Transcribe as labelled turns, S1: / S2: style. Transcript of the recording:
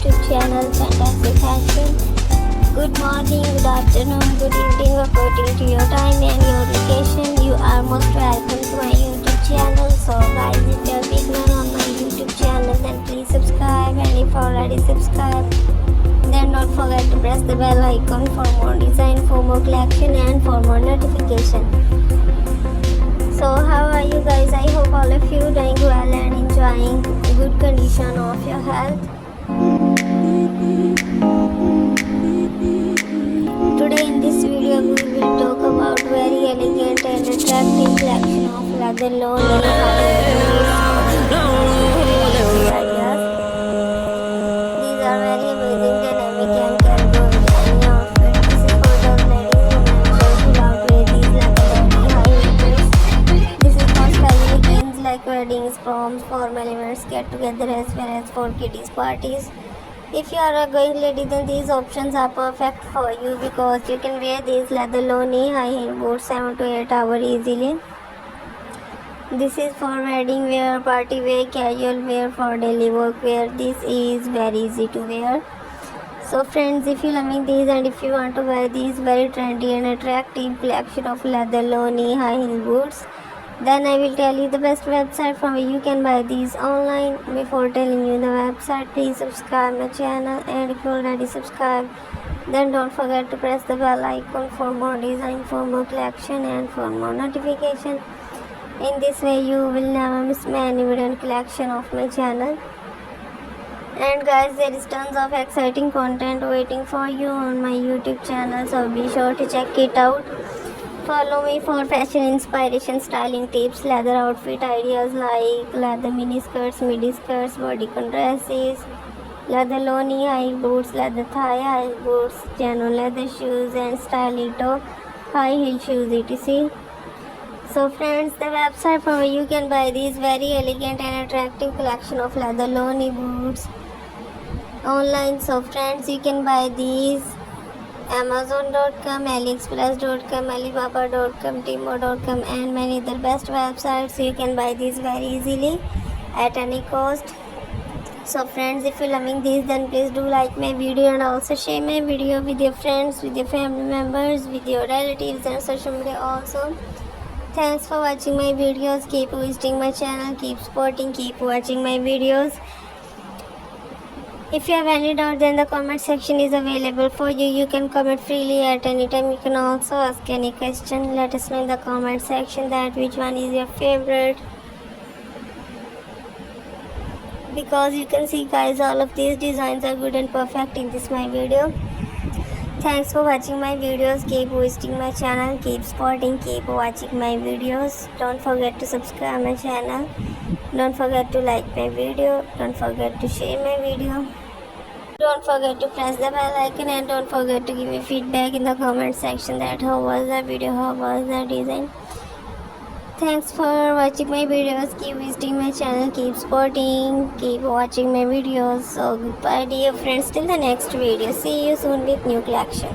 S1: YouTube channel Fantastic Fashion. Good morning, good afternoon, good evening according to your time and your location. You are most welcome to my YouTube channel. So guys, if you are beginner on my YouTube channel, then please subscribe, and if already subscribed, then don't forget to press the bell icon for more design, for more collection and for more notification. So how are you guys? I hope all of you doing well and enjoying good condition of your health. Today in this video we will talk about very elegant and attractive collection of leather low ideas. These are very amazing, dynamic and can go with any outfit. This is for those ladies who love wear these leather high heels. This is for special occasions like weddings, proms, formal events, get together as well as for kiddies parties. If you are a girl lady, then these options are perfect for you because you can wear these leather low knee high heel boots 7 to 8 hours easily. This is for wedding wear, party wear, casual wear, for daily work wear. This is very easy to wear. So friends, if you loving these and if you want to wear these very trendy and attractive collection of leather low knee high heel boots, then I will tell you the best website from where you can buy these online. Before telling you the website, please subscribe my channel, and if you already subscribed, then don't forget to press the bell icon for more design, for more collection and for more notification. In this way you will never miss any video and collection of my channel. And guys, there is tons of exciting content waiting for you on my YouTube channel, so be sure to check it out. Follow me for fashion inspiration, styling tips, leather outfit ideas like leather mini skirts, midi skirts, bodycon dresses, leather low knee high boots, leather thigh high boots, genuine leather shoes and stylito high heel shoes etc. So friends, the website from where you can buy these very elegant and attractive collection of leather low knee boots online. So friends, you can buy these Amazon.com, AliExpress.com, Alibaba.com, Timo.com and many other best websites. You can buy these very easily at any cost. So friends, if you're loving these, then please do like my video and also share my video with your friends, with your family members, with your relatives and social media also. Thanks for watching my videos. Keep visiting my channel, keep supporting, keep watching my videos. If you have any doubt, then the comment section is available for you. You can comment freely at any time. You can also ask any question. Let us know in the comment section that which one is your favorite, because you can see guys, all of these designs are good and perfect in this my video. Thanks for watching my videos. Keep visiting my channel, keep supporting, keep watching my videos. Don't forget to subscribe my channel. Don't forget to like my video. Don't forget to share my video. Don't forget to press the bell icon, and don't forget to give me feedback in the comment section that how was the video, how was the design. Thanks for watching my videos. Keep visiting my channel, keep supporting, keep watching my videos. So goodbye dear friends, till the next video. See you soon with new collection.